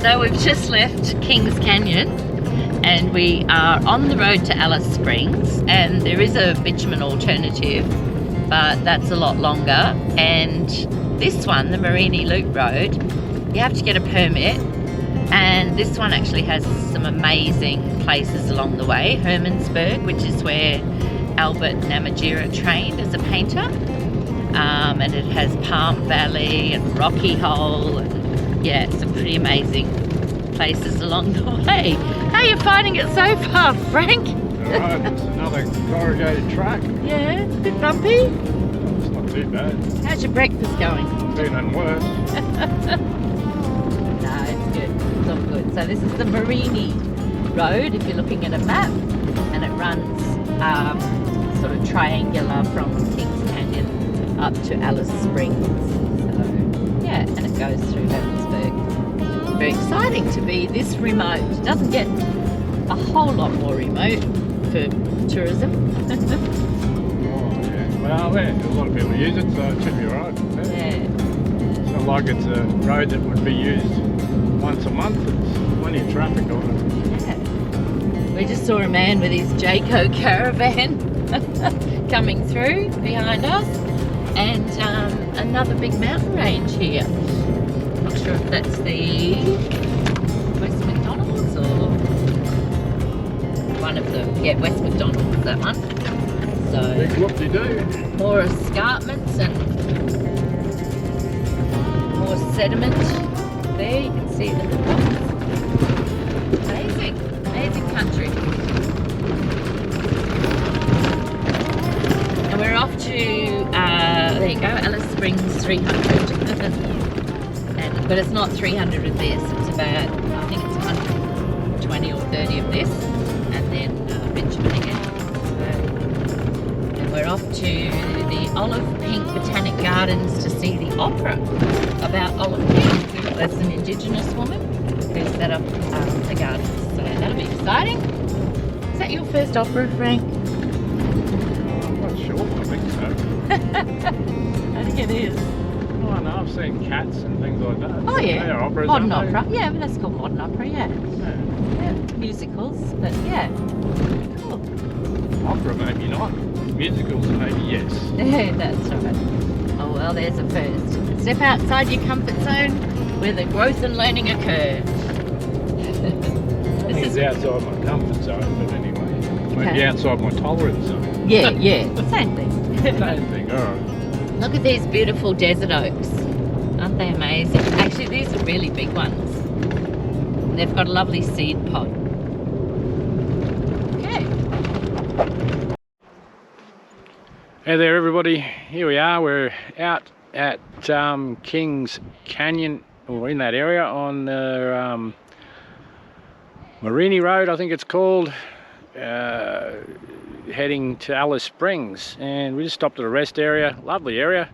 So we've just left Kings Canyon and we are on the road to Alice Springs, and there is a bitumen alternative, but that's a lot longer. And this one, the Mereenie Loop Road, you have to get a permit, and this one actually has some amazing places along the way. Hermannsburg, which is where Albert Namatjira trained as a painter, and it has Palm Valley and Rocky Hole, and yeah, some pretty amazing places along the way. How are you finding it so far, Frank? Alright, it's another corrugated track. Yeah, a bit bumpy. It's not too bad. How's your breakfast going? Been and worse. No, it's good. It's all good. So this is the Mereenie Road, if you're looking at a map, and it runs sort of triangular from Kings Canyon up to Alice Springs. So yeah, and it goes through Hermannsburg. Very exciting to be this remote. It doesn't get a whole lot more remote for tourism. Oh yeah. Well, yeah, a lot of people use it, so it should be alright. Yeah. It's not like it's a road that would be used once a month. There's plenty of traffic on it. Yeah. We just saw a man with his Jayco caravan coming through behind us, and another big mountain range here. Not sure if that's the West McDonald's or one of them. Yeah, West McDonald's, that one. So Big whoop-de-doo. more escarpments and more sediment there. You can see the amazing, amazing country. And we're off to there you go, Alice Springs 300. But it's not 300 of this, it's about, I think it's 120 or 30 of this, and then bitumen again. So, and we're off to the Olive Pink Botanic Gardens to see the opera about Olive Pink. That's an Indigenous woman who set up the gardens, so that'll be exciting. Is that your first opera, Frank? I'm not sure, I think so. I think it is. Oh no, I've seen Cats and things like that. Oh yeah, They're operas, modern aren't they? opera. Yeah, but that's called modern opera, yeah. Yeah, musicals, but yeah. Cool. Opera maybe not. Musicals maybe yes. Yeah, that's right. Oh well, there's a first. Step outside your comfort zone where the growth and learning occur. I think it's outside my comfort zone, but anyway. Maybe Okay. outside my tolerance zone. Yeah, yeah, same thing. Same thing, alright. Look at these beautiful desert oaks. Aren't they amazing? Actually, these are really big ones. They've got a lovely seed pod. Okay. Hey there everybody, here we are. We're out at Kings Canyon, or in that area, on the Mereenie Road, I think it's called, heading to Alice Springs, and we just stopped at a rest area. Lovely area,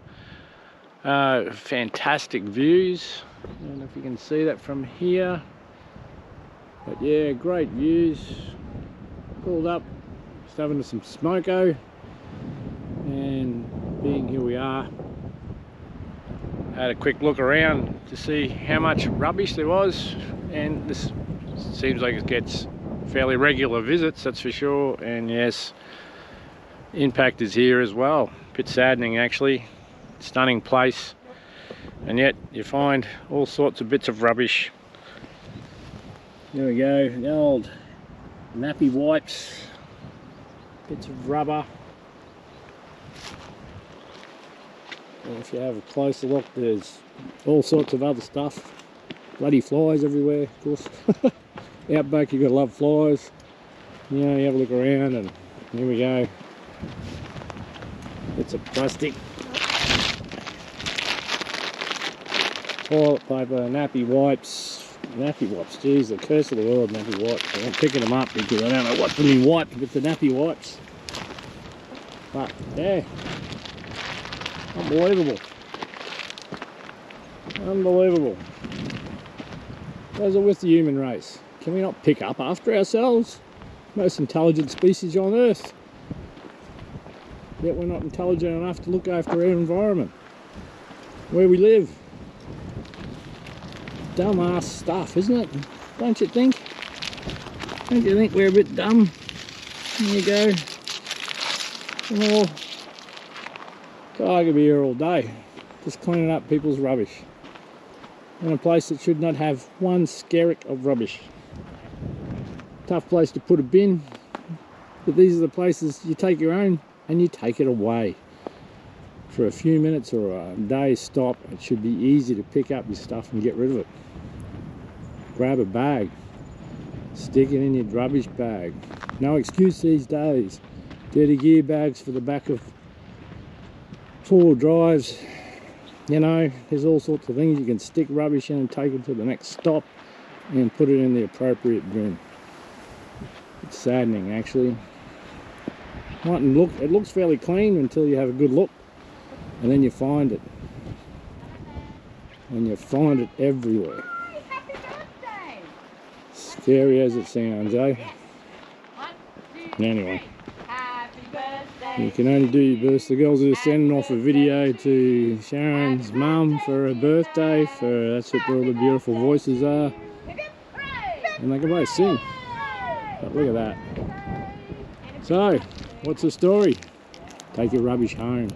fantastic views. I don't know if you can see that from here, but yeah, great views. Pulled up, just having some smoko, and being here we are, had a quick look around to see how much rubbish there was, and this seems like it gets fairly regular visits, that's for sure. And yes, impact is here as well. Bit saddening actually. Stunning place, and yet you find all sorts of bits of rubbish. There we go, the old nappy wipes, bits of rubber. And if you have a closer look, there's all sorts of other stuff. Bloody flies everywhere, of course. Outback, you've got to love flies. You know, you have a look around, and here we go. Bits of plastic. Toilet paper, nappy wipes. Nappy wipes, geez, the curse of the world, nappy wipes. I'm picking them up because I don't know what's been wiped with the nappy wipes. But, yeah. Unbelievable. Unbelievable. Those are with the human race. Can we not pick up after ourselves? Most intelligent species on Earth. Yet we're not intelligent enough to look after our environment, where we live. dumbass stuff, isn't it? Don't you think? Don't you think we're a bit dumb? There you go. Oh, God, I could be here all day, just cleaning up people's rubbish in a place that should not have one skerrick of rubbish. Tough place to put a bin, but these are the places you take your own and you take it away. For a few minutes or a day's stop, it should be easy to pick up your stuff and get rid of it. Grab a bag, stick it in your rubbish bag. No excuse these days. Dirty gear bags for the back of four-wheel drives. You know, there's all sorts of things you can stick rubbish in and take it to the next stop and put it in the appropriate bin. It's saddening, actually. It looks fairly clean until you have a good look, and then you find it. And you find it everywhere. Scary as it sounds, eh? Anyway, you can only do your birthday. The girls are sending off a video to Sharon's mum for her birthday. That's where all the beautiful voices are, and they can both sing. But look at that. So, what's the story? Take your rubbish home.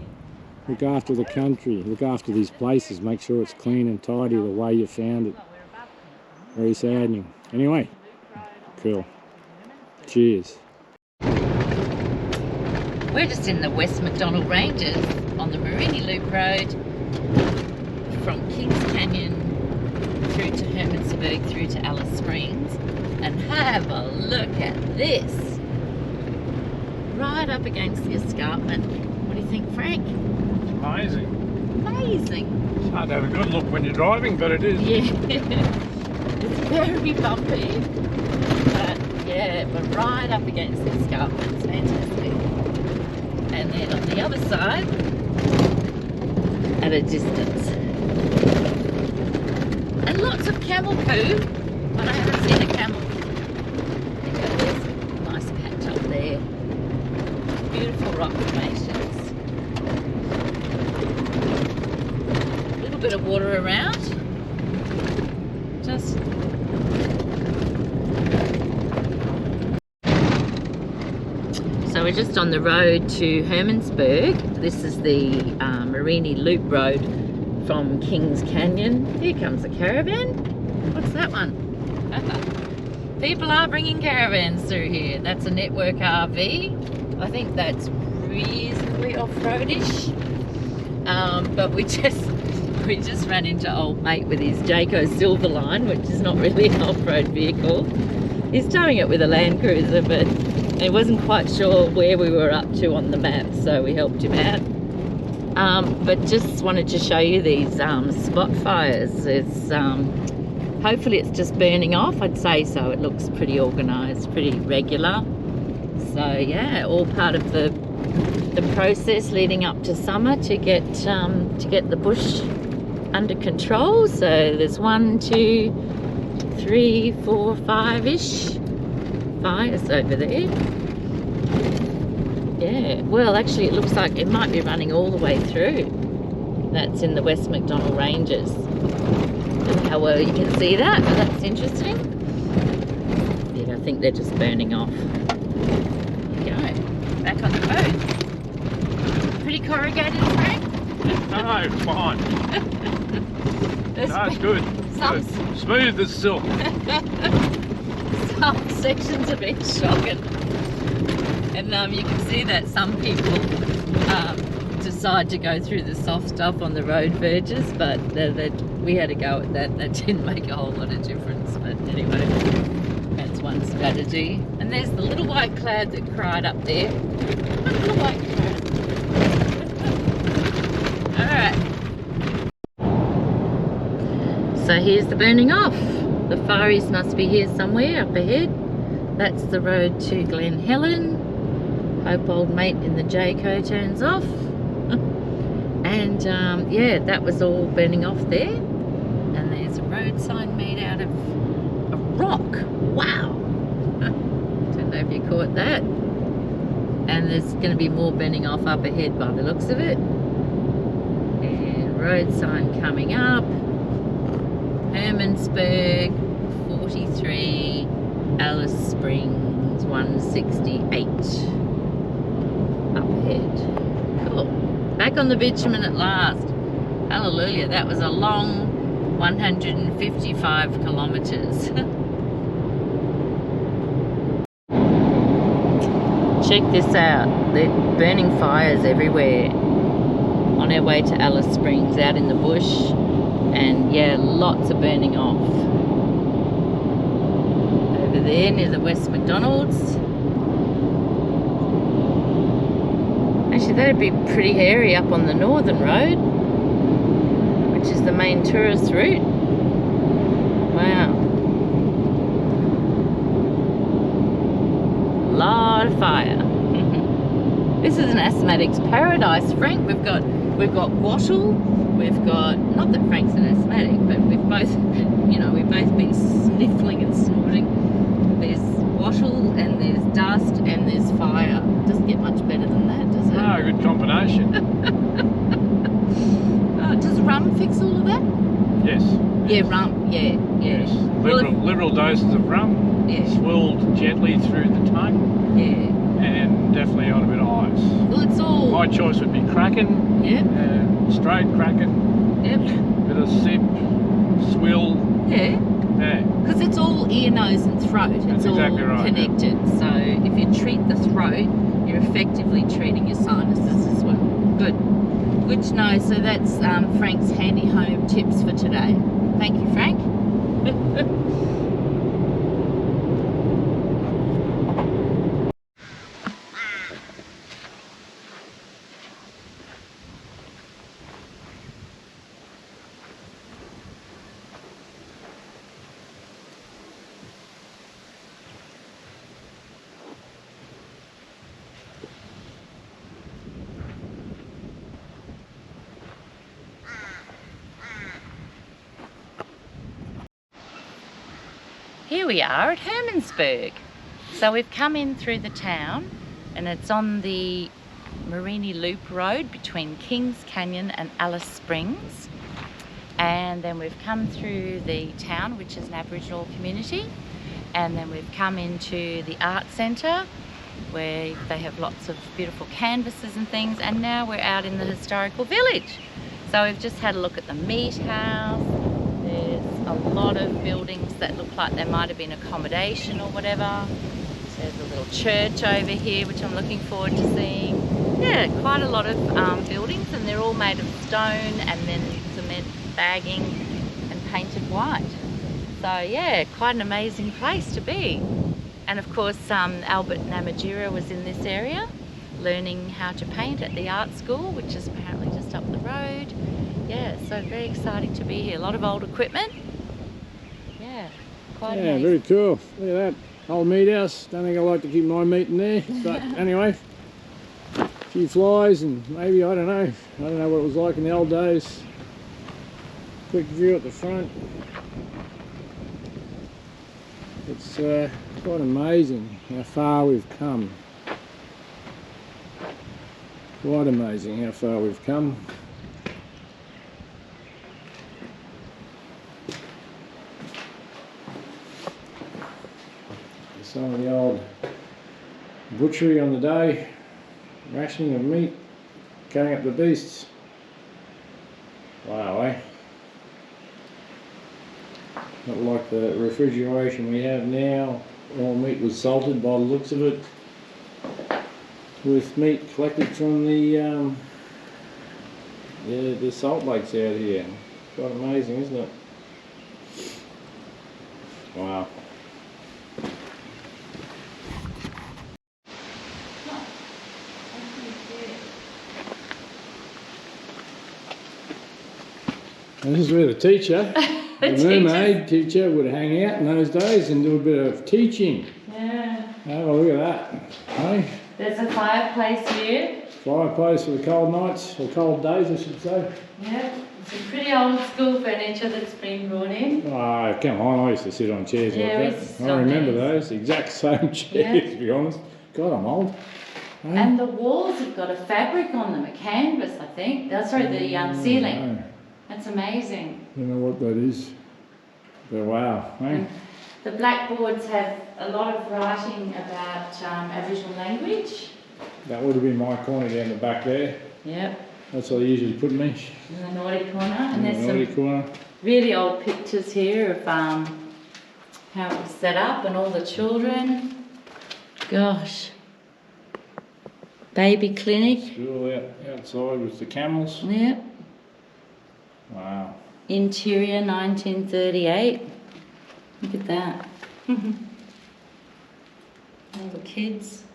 Look after the country. Look after these places. Make sure it's clean and tidy the way you found it. Very saddening. Anyway, cool. Cheers. We're just in the West McDonnell Ranges on the Mereenie Loop Road from Kings Canyon through to Hermannsburg through to Alice Springs, and have a look at this. Right up against the escarpment. What do you think, Frank? It's amazing. Amazing. It's hard to have a good look when you're driving, but it is. Yeah. It's very bumpy. But yeah, we're right up against the escarpment. It's fantastic. And then on the other side, at a distance. And lots of camel poo, but I haven't seen a camel. There's a nice patch up there. Beautiful rock formations. A little bit of water around. Just so we're just on the road to Hermannsburg. This is the Mereenie Loop Road from Kings Canyon. Here comes a caravan. What's that one? People are bringing caravans through here. That's a network RV. I think that's reasonably off-roadish. But we just ran into old mate with his Jayco Silverline, which is not really an off-road vehicle. He's towing it with a Land Cruiser, but he wasn't quite sure where we were up to on the map, so we helped him out. But just wanted to show you these spot fires. It's hopefully it's just burning off. I'd say so. It looks pretty organised, pretty regular. So yeah, all part of the process leading up to summer to get the bush under control. So there's 1, 2, 3, 4, 5-ish fires over there. Yeah, well actually it looks like it might be running all the way through. That's in the West McDonnell Ranges. Don't know how well you can see that, but that's interesting. Yeah, I think they're just burning off. There you go, back on the road. Pretty corrugated, Frank? No, fine. No, it's good. Good. Smooth as silk. Some sections have been shocking. And you can see that some people decide to go through the soft stuff on the road verges, but we had to go at that. That didn't make a whole lot of difference. But anyway, that's one strategy. And there's the little white cloud that cried up there. Little white cloud. Alright. So here's the burning off. The Far East must be here somewhere up ahead. That's the road to Glen Helen. Hope old mate in the Jayco turns off. And yeah, that was all burning off there. And there's a road sign made out of a rock. Wow. Don't know if you caught that. And there's going to be more burning off up ahead by the looks of it. And road sign coming up. Hermannsburg 43, Alice Springs 168 up ahead. Cool. Back on the bitumen at last. Hallelujah, that was a long 155 kilometres. Check this out, they're burning fires everywhere on our way to Alice Springs, out in the bush, and yeah, lots are burning off. Over there near the West McDonald's. Actually, that'd be pretty hairy up on the northern road, which is the main tourist route. Wow. Lot of fire. This is an asthmatic's paradise, Frank. We've got wattle. We've got, not that Frank's an asthmatic, but we've both, you know, we've both been sniffling and snorting. There's wattle and there's dust and there's fire. Doesn't get much better than that, does it? Ah, good combination. Does rum fix all of that? Yes. Yeah, rum. Yeah. Yes. Well, Liberal doses of rum. Yeah. Swirled gently through the tongue. Yeah. And definitely on a bit of ice. Well, it's all. My choice would be Kraken. Yep. Straight Kraken. Yep. Bit of sip, swill. Yeah. Yeah. Because it's all ear, nose and throat. It's That's all exactly right, connected. Yeah. So if you treat the throat, you're effectively treating your sinuses as well. Good. Good to know. So that's Frank's handy home tips for today. Thank you, Frank. Here we are at Hermannsburg. So we've come in through the town and it's on the Mereenie Loop Road between Kings Canyon and Alice Springs. And then we've come through the town, which is an Aboriginal community. And then we've come into the art centre where they have lots of beautiful canvases and things. And now we're out in the historical village. So we've just had a look at the meat house. There's a lot of buildings that look like they might have been accommodation or whatever. There's a little church over here, which I'm looking forward to seeing. Yeah, quite a lot of buildings, and they're all made of stone and then cement bagging and painted white. So yeah, quite an amazing place to be. And of course, Albert Namatjira was in this area learning how to paint at the art school, which is apparently just up the road. Yeah, so very exciting to be here. A lot of old equipment. Yeah, quite amazing. Very cool. Look at that. Old meat house. Don't think I like to keep my meat in there. But anyway, a few flies and maybe, I don't know what it was like in the old days. Quick view at the front. It's quite amazing how far we've come. Quite amazing how far we've come. Some of the old butchery on the day, rationing of meat, cutting up the beasts. Wow, eh? Not like the refrigeration we have now. All meat was salted by the looks of it, with meat collected from the salt lakes out here. Quite amazing, isn't it? Wow. And this is where the teacher, the mermaid teacher, would hang out in those days and do a bit of teaching. Yeah. Oh, look at that. Hey? There's a fireplace here. Fireplace for the cold nights, or cold days I should say. Yeah, some pretty old school furniture that's been brought in. Oh, come on, I used to sit on chairs like that. I remember those, exact same chairs, to be honest. God, I'm old. Hey? And the walls have got a fabric on them, a canvas, I think. That's right, the ceiling. No. That's amazing. I don't know what that is. But wow, eh? The blackboards have a lot of writing about Aboriginal language. That would have been my corner down the back there. Yep. That's what I usually put me. In the naughty corner. And In the naughty corner. Really old pictures here of how it was set up and all the children. Gosh. Baby clinic. School outside with the camels. Yep. Wow. Interior 1938. Look at that. All the kids.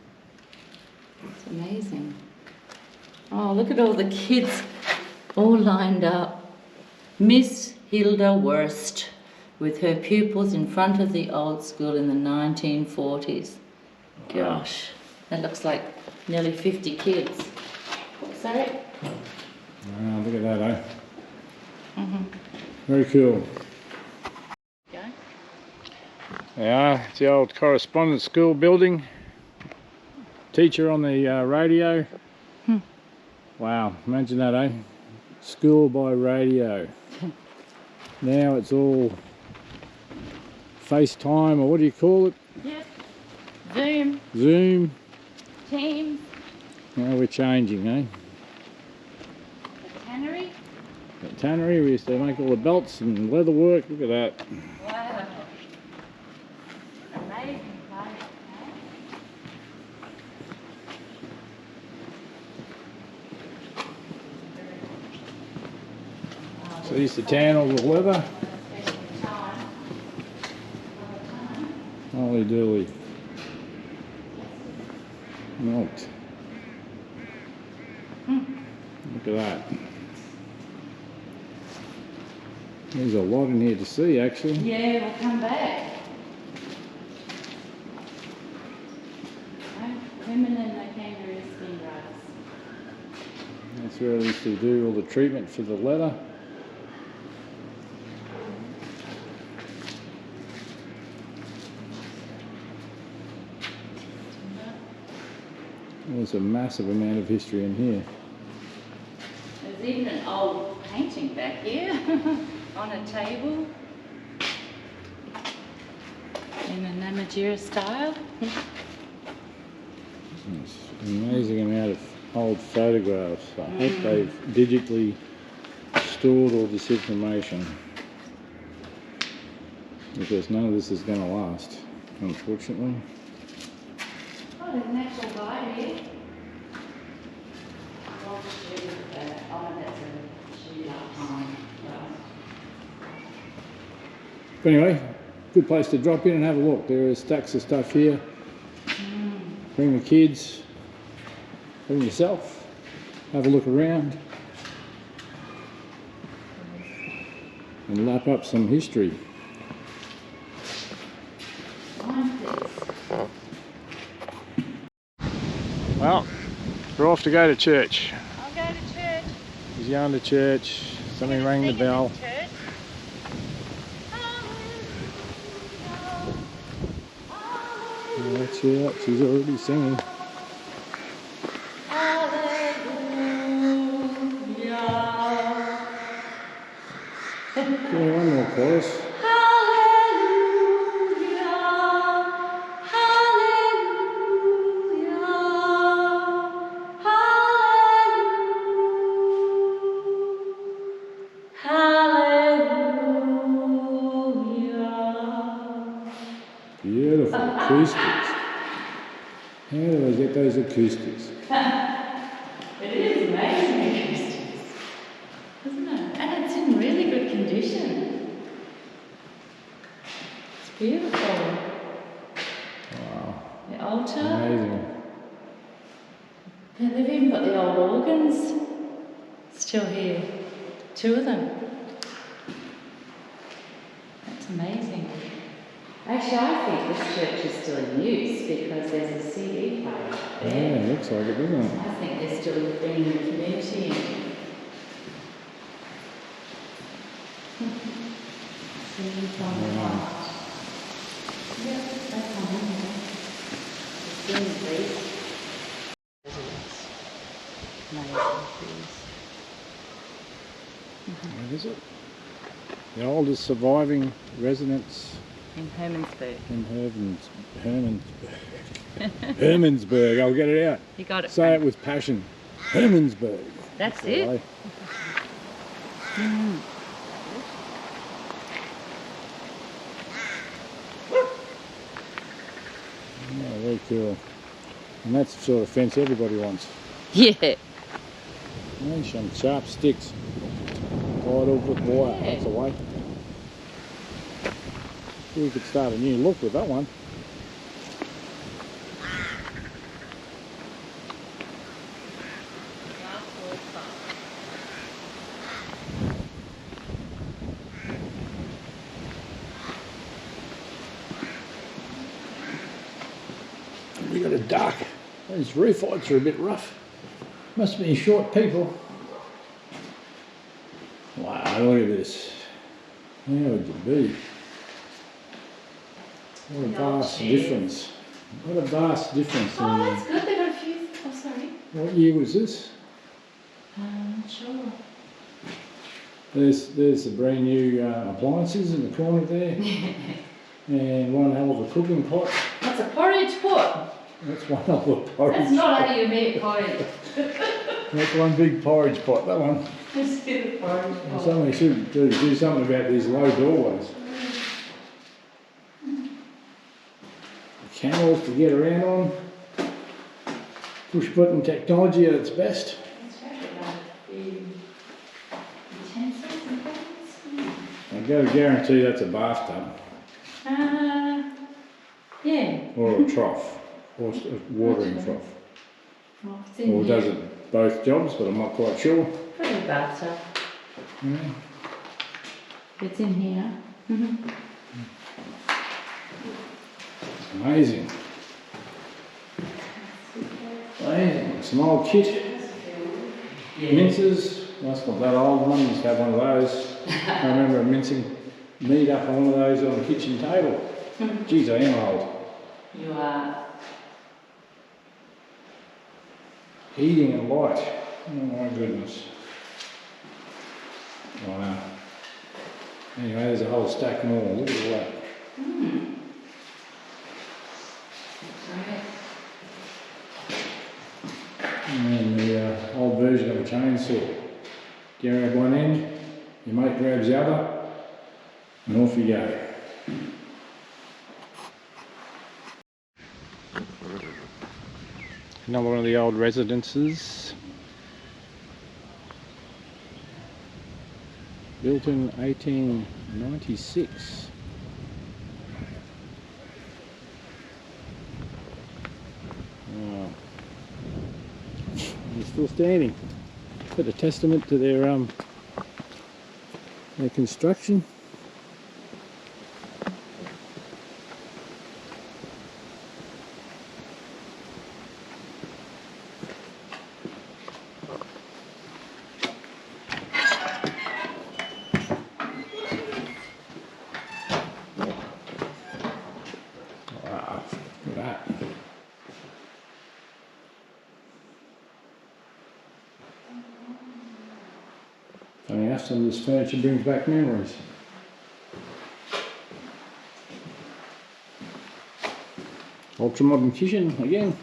It's amazing. Oh, look at all the kids all lined up. Miss Hilda Wurst with her pupils in front of the old school in the 1940s. Gosh, that looks like nearly 50 kids. Sorry? Wow, look at that, eh? Very cool. Go. Yeah, it's the old correspondence school building. Teacher on the radio. Wow, imagine that, eh? School by radio. Now it's all FaceTime, or what do you call it? Yep. Zoom. Zoom. Teams. Now we're changing, eh? The tannery. The tannery, we used to make all the belts and leather work. Look at that. Wow. Amazing place, So they used to tan all the leather. Holy dooly. Milked. Look at that. There's a lot in here to see, actually. Yeah, we'll come back. Women and the kangaroo skin rugs. That's where they used to do all the treatment for the leather. There's a massive amount of history in here. There's even an old painting back here on a table in a Namatjira style. It's an amazing amount of old photographs. I hope they've digitally stored all this information, because none of this is going to last, unfortunately. Oh, there's an actual guy here. But anyway, good place to drop in and have a look. There are stacks of stuff here. Bring the kids, bring yourself, have a look around and lap up some history. Well, we're off to go to church. I'll go to church. He's going to church. Somebody rang the bell. That's it. She's already singing. Give me one more chorus. Beautiful acoustics. How do I get those acoustics? It is amazing acoustics, isn't it? And it's in really good condition. It's beautiful. Wow. The altar. Amazing. Yeah, they've even got the old organs still here. 2 of them. That's amazing. Actually, I think this church is still in use because there's a CD player Yeah, there. it looks like it, doesn't it? I think they're still bringing the community in. Singing from the heart. Yeah, that's fine. The skin please. Amazing, please. Where is it? The oldest surviving residence In Hermannsburg. in Hermannsburg. I'll get it out. You got it. Say Frank. it with passion. Hermannsburg. That's it. Mm. Yeah, very cool. And that's the sort of fence everybody wants. Yeah. And some sharp sticks. Tied up with wire. Yeah. That's the way. We could start a new look with that one. We got a dark. Those roof lights are a bit rough. Must be short people. Wow, look at this. How would you be? What a vast difference. What a vast difference. Oh, that's good. They got a few. Oh, sorry. What year was this? Not sure. There's the brand new appliances in the corner there. And one hell of a cooking pot. That's a porridge pot. That's one hell of a porridge That's not pot. how you make porridge. That's one big porridge pot, that one. Just do the porridge pot. Somebody should do something about these low doorways. Camels to get around on. Push button technology at its best. That's right, about the utensils and things. I've got to guarantee that's a bathtub. Yeah. Or a trough. Or a watering trough. Oh, it's in Or here. does it both jobs, but I'm not quite sure. Pretty bathtub. Yeah. It's in here. Amazing. Amazing. Some old kit. Mincers. That's not that old one. Used to have one of those. I remember mincing meat up on one of those on the kitchen table. Geez, I am old. You are. Heating and light. Oh my goodness. Wow. Anyway, there's a whole stack more. Look at all that. Right. And then the old version of a chainsaw. You grab one end, your mate grabs the other, and off you go. Another one of the old residences. Built in 1896. Wow. They're still standing. Bit of testament to their construction. Wow, look at that. Funny enough, some of this furniture brings back memories. Ultra modern kitchen again.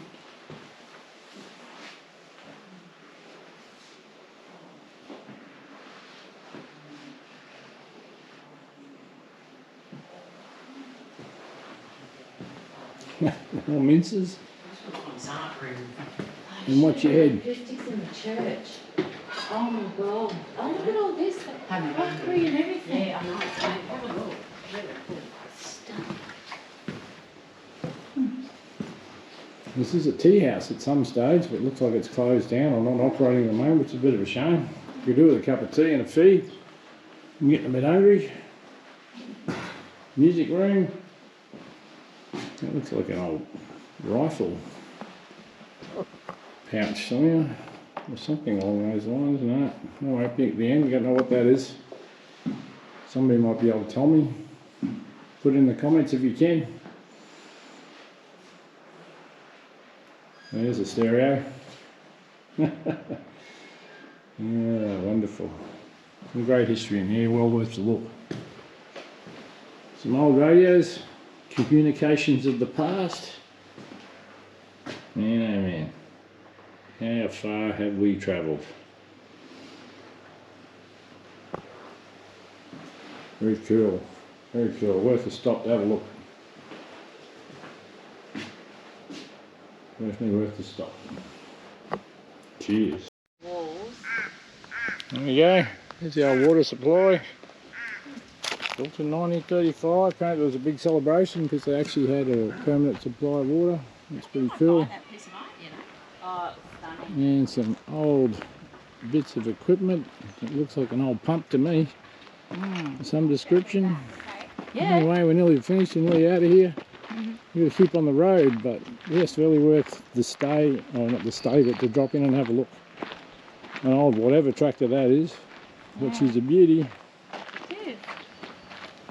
More minces. And what's your head? Acoustics in the church. Oh my god. Oh, look at all this. Crockery and everything. Yeah, I know. It's great. Have a look. Really cool stuff. This is a tea house at some stage, but it looks like it's closed down or not operating at the moment, which is a bit of a shame. You could do with a cup of tea and a feed. I'm getting a bit hungry. Music room. That looks like an old rifle pouch somewhere, or something along those lines. No, no, at the end, I don't know what that is. Somebody might be able to tell me. Put it in the comments if you can. There's a stereo. Yeah, wonderful. Some great history in here, well worth the look. Some old radios, communications of the past. Man, oh man, how far have we travelled? Very cool, very cool. Worth a stop to have a look. Definitely worth a stop. Cheers. Walls. There we go. There's the old water supply. Built in 1935. Apparently there was a big celebration because they actually had a permanent supply of water. That's pretty cool. That piece of art, you know. Oh, stunning. And some old bits of equipment. It looks like an old pump to me. Some description. Yeah. Anyway, we're nearly finished and nearly out of here. We're going to keep on the road, but yes, really worth the stay, or not the stay, but to drop in and have a look. An old whatever tractor that is, which is a beauty. It is.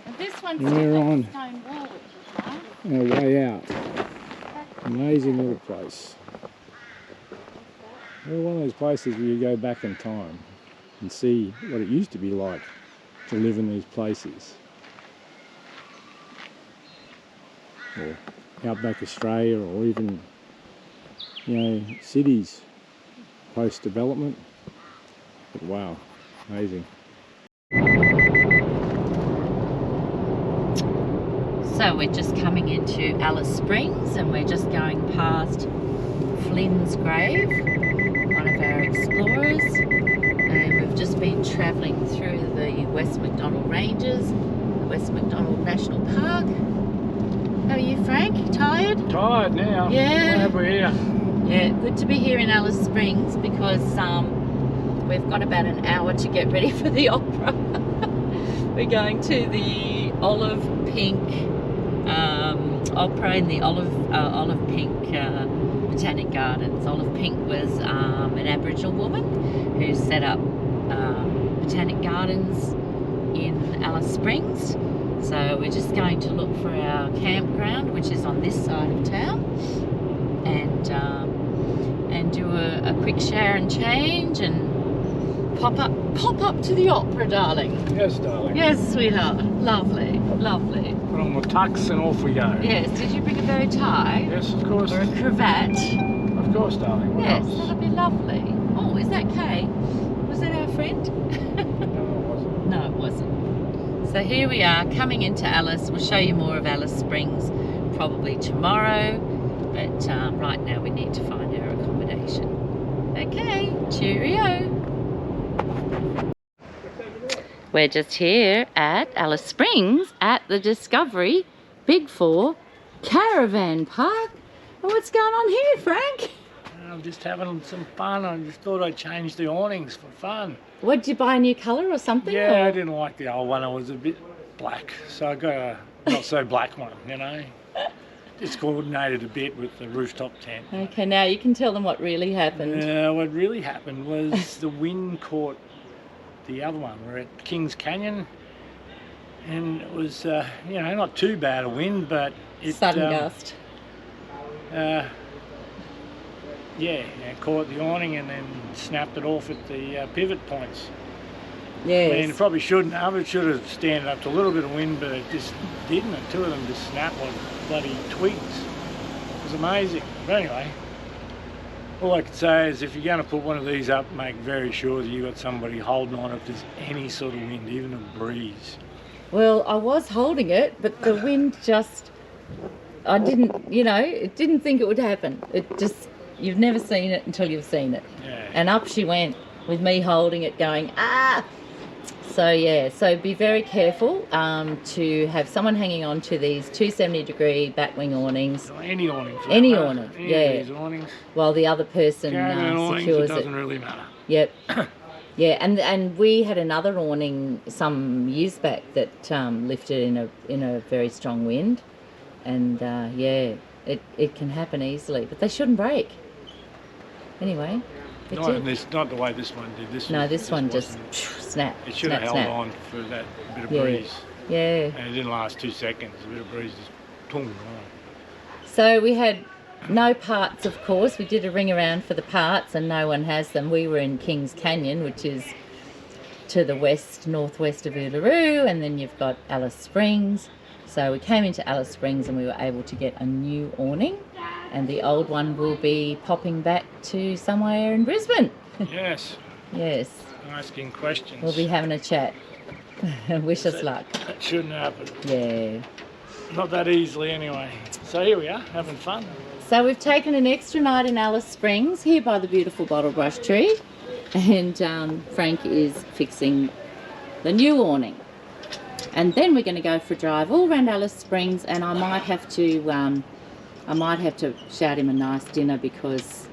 And this one's And we're got on a stone wall, which is nice. our way out. Amazing little place. Well, one of those places where you go back in time and see what it used to be like to live in these places. Or outback Australia, or even, you know, cities post-development. But wow, amazing. So we're just coming into Alice Springs and we're just going past Flynn's grave, one of our explorers, and we've just been travelling through the West Macdonald Ranges, the West Macdonald National Park. How are you, Frank? Tired? Tired now. Yeah. Glad we're here. Yeah, good to be here in Alice Springs because we've got about an hour to get ready for the opera. We're going to the olive pink opera in the olive pink Botanic Gardens. Olive Pink was an Aboriginal woman who set up Botanic Gardens in Alice Springs. So we're just going to look for our campground, which is on this side of town, and do a quick shower and change and pop up to the opera, darling. Yes, darling. Yes, sweetheart. Lovely, lovely. Put on the tux and off we go. Yes. Did you bring a bow tie? Yes, of course. Or a cravat? Of course, darling. What Yes, else? that'll be lovely. Oh, is that Kay? Was that our friend? No, it wasn't. No, it wasn't. So here we are coming into Alice. We'll show you more of Alice Springs probably tomorrow, but right now we need to find our accommodation. Okay, cheerio. We're just here at Alice Springs at the Discovery Big 4 Caravan Park. And what's going on here, Frank? I'm just having some fun. I just thought I'd change the awnings for fun. What, did you buy a new colour or something? Yeah, or? I didn't like the old one. It was a bit black, so I got a not so black one, you know. Just coordinated a bit with the rooftop tent. Okay, now you can tell them what really happened. What really happened was the wind caught the other one. We're at Kings Canyon, and it was, you know, not too bad a wind, but it... Sudden gust. Yeah, it caught the awning and then snapped it off at the pivot points. Yes. I mean, it probably shouldn't have. It should have standed up to a little bit of wind, but it just didn't. And two of them just snapped like bloody twigs. It was amazing. But anyway, all I could say is if you're going to put one of these up, make very sure that you've got somebody holding on if there's any sort of wind, even a breeze. Well, I was holding it, but the wind just... I didn't, you know, it didn't think it would happen. It just... You've never seen it until you've seen it. Yeah. And up she went with me holding it going, ah! So yeah, so be very careful to have someone hanging on to these 270-degree batwing awnings. Any awning. For Any that matter. awning, Any yeah. of these awnings. While the other person Caravan awnings, secures it it. doesn't really matter. Yep. Yeah, and we had another awning some years back that lifted in a very strong wind, and yeah, it can happen easily, but they shouldn't break. Anyway, it did. Not the way this one did. This one just snap. It should have held on for that bit of breeze. Yeah. And it didn't last 2 seconds. A bit of breeze just boom. So we had no parts, of course. We did a ring around for the parts and no one has them. We were in Kings Canyon, which is to the west, northwest of Uluru, and then you've got Alice Springs. So we came into Alice Springs and we were able to get a new awning, and the old one will be popping back to somewhere in Brisbane. Yes. Yes. Asking questions. We'll be having a chat. Wish us luck. That shouldn't happen. Yeah. Not that easily anyway. So here we are, having fun. So we've taken an extra night in Alice Springs, here by the beautiful bottle brush tree, and Frank is fixing the new awning. And then we're going to go for a drive all around Alice Springs, and I might have to shout him a nice dinner because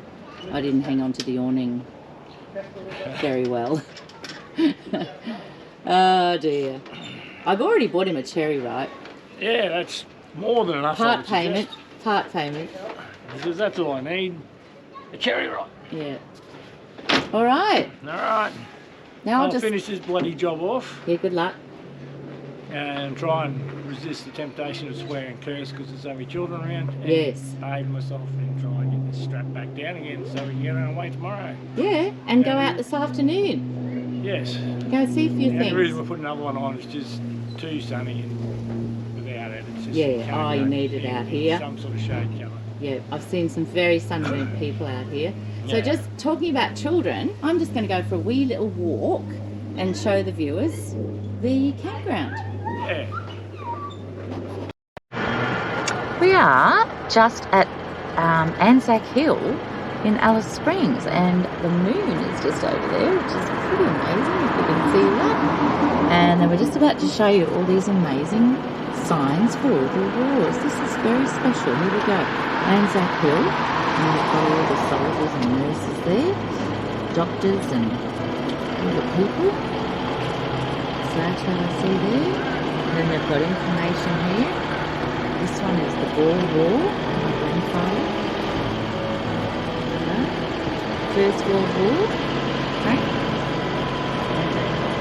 I didn't hang on to the awning very well. Oh dear. I've already bought him a cherry ripe. Yeah, that's more than enough. Part payment. Because that's all I need. A cherry ripe. Yeah. All right. All right. Now I'll finish this bloody job off. Yeah, good luck. And try and resist the temptation of swear and curse because there's only children around. And Yes. behave myself and try and get this strap back down again so we can get on our way tomorrow. Yeah, and go out this afternoon. Yes. Go see a few The things. only reason we put another one on is just too sunny and without it. It's just Yeah, oh, you need it out here. Some sort of shade colour. Yeah, I've seen some very sunburned people out here. So Yeah. just talking about children, I'm just going to go for a wee little walk and show the viewers the campground. Yeah. We are just at Anzac Hill in Alice Springs, and the moon is just over there, which is pretty amazing if you can see that. And then we're just about to show you all these amazing signs for all the wars. This is very special. Here we go. Anzac Hill, and we've got all the soldiers and nurses there, doctors and all the people. So that's what I see there. And then they've got information here. This one is the Boer War, my grandfather. First World War, Frank.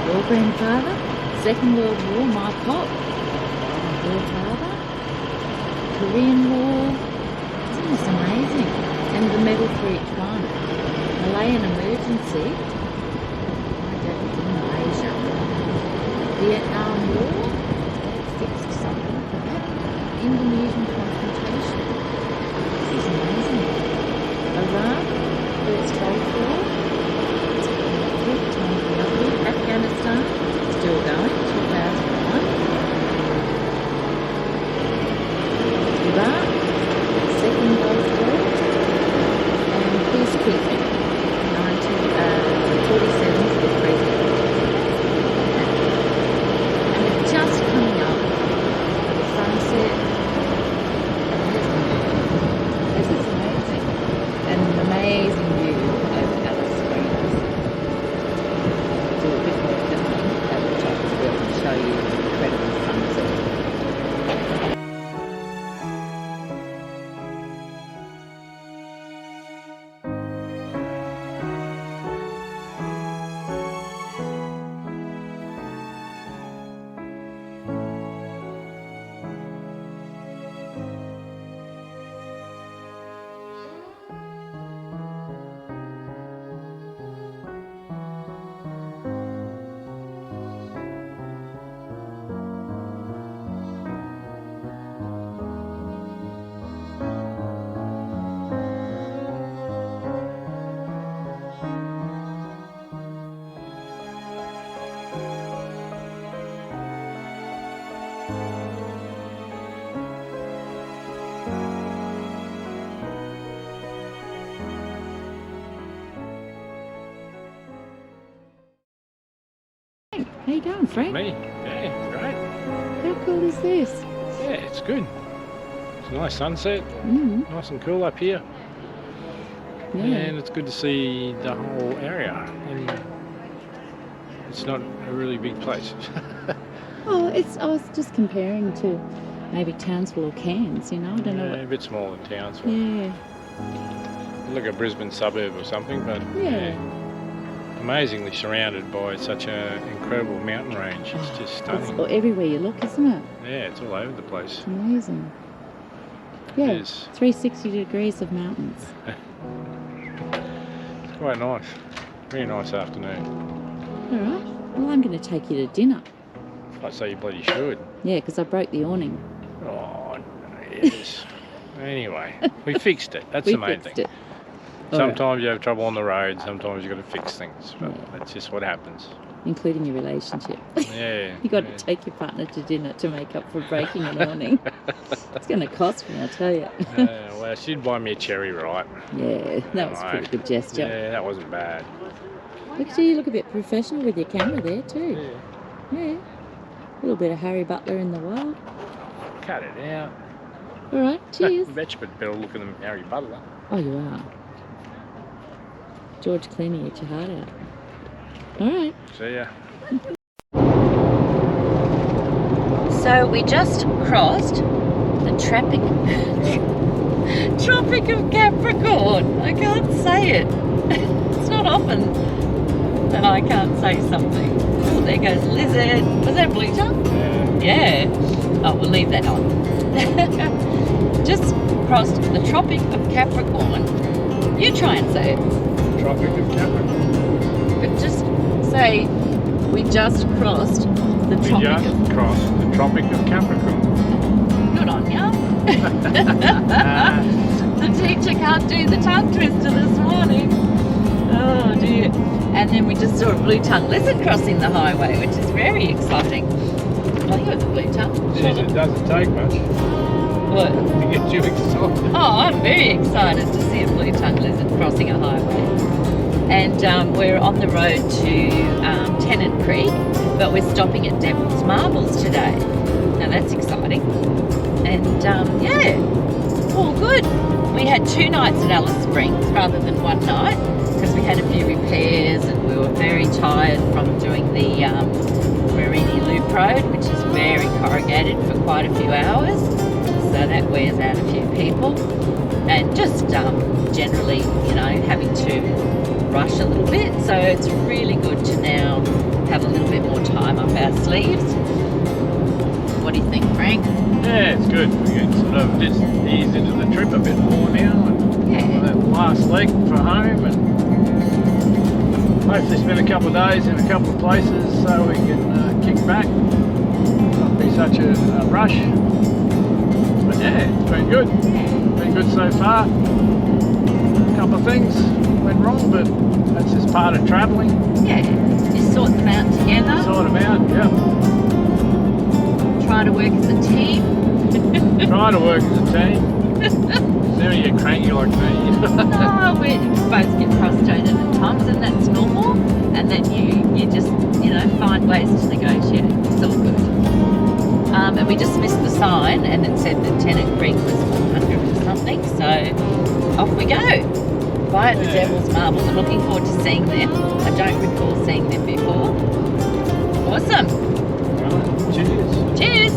Your grandfather. Second World War, my pop. Your father. Korean War. Isn't this amazing? And the medal for each one. Malayan emergency. My dad was in Malaysia. Vietnam War. Fixed something for that. Indonesian confrontation. This is amazing. Iraq. First Gulf War, Afghanistan, still going, 2001. Iraq, Second Gulf War, and peacekeeping, 1947 to the present. And we're just coming up for the sunset. This is amazing. And an amazing view over Alice Springs. Do a bit more filming at the top to be able to show you the incredible sunset. How you going, Frank? Me? Yeah, great. How cool is this? Yeah, it's good. It's a nice sunset. Mm. Nice and cool up here. Yeah. And it's good to see the whole area. And it's not a really big place. Oh, I was just comparing to maybe Townsville or Cairns, you know, I don't know. A bit smaller than Townsville. Yeah. Like a Brisbane suburb or something, but Yeah. amazingly surrounded by such an incredible mountain range. It's just stunning. It's everywhere you look, isn't it? Yeah, it's all over the place. It's amazing. Yeah, It is. 360 degrees of mountains. It's quite nice. Very nice afternoon. All right. Well, I'm going to take you to dinner. I say you bloody should. Yeah, because I broke the awning. Oh, yes. Anyway, we fixed it. That's We the main fixed thing. it. All right. Sometimes you have trouble on the road. Sometimes you've got to fix things. But Yeah. that's just what happens. Including your relationship. Yeah. You got yeah. to take your partner to dinner to make up for breaking an awning. It's going to cost me, I'll tell you. Well, she'd buy me a cherry, right? Yeah, that was a pretty good gesture. Yeah, that wasn't bad. Look at you, you look a bit professional with your camera there too. Yeah. Yeah. A little bit of Harry Butler in the wild. Cut it out. All right, cheers. I bet you better look than Harry Butler. Oh, you are. George Clooney, eat your heart out. All right. See ya. So we just crossed the Tropic of Capricorn. I can't say it. It's not often that I can't say something. Oh, there goes lizard. Was that a blue tongue? Yeah. Oh, we'll leave that on. Just crossed the Tropic of Capricorn. You try and say it. Tropic of Capricorn. But just say, we just crossed the We Tropic just of... crossed the Tropic of Capricorn. Good on ya. The teacher can't do the tongue twister this morning. Oh dear. And then we just saw a blue tongue lizard crossing the highway, which is very exciting. I think it was a blue tongue. Jeez, it doesn't take much What? to get you excited. Oh, I'm very excited to see a blue tongue lizard crossing a highway. And we're on the road to Tennant Creek, but we're stopping at Devil's Marbles today. Now that's exciting. And yeah, all good. We had 2 nights at Alice Springs rather than 1 night because we had a few repairs and we were very tired from doing the Mereenie Loop Road, which is very corrugated for quite a few hours. So that wears out a few people. And just generally, you know, having to rush a little bit. So it's really good to now have a little bit more time up our sleeves. What do you think, Frank? Yeah, it's good. We can sort of just ease into the trip a bit more now. And Yeah. that last leg for home, and hopefully spend a couple of days in a couple of places so we can kick back. Not be such a rush. But yeah, it's been good. Been good so far. A couple of things went wrong, but that's just part of travelling. Yeah, you sort them out together. Sort them out, yeah. Try to work as a team. Try to work as a team. Now you get cranky like me. No, we both get frustrated at times, and that's normal. And then you just, you know, find ways to negotiate. It's all good. And we just missed the sign, and it said that Tennant Creek was 400 or something. So off we go. Via the Devil's Marbles. I'm looking forward to seeing them. I don't recall seeing them before. Awesome. Right, cheers. Cheers.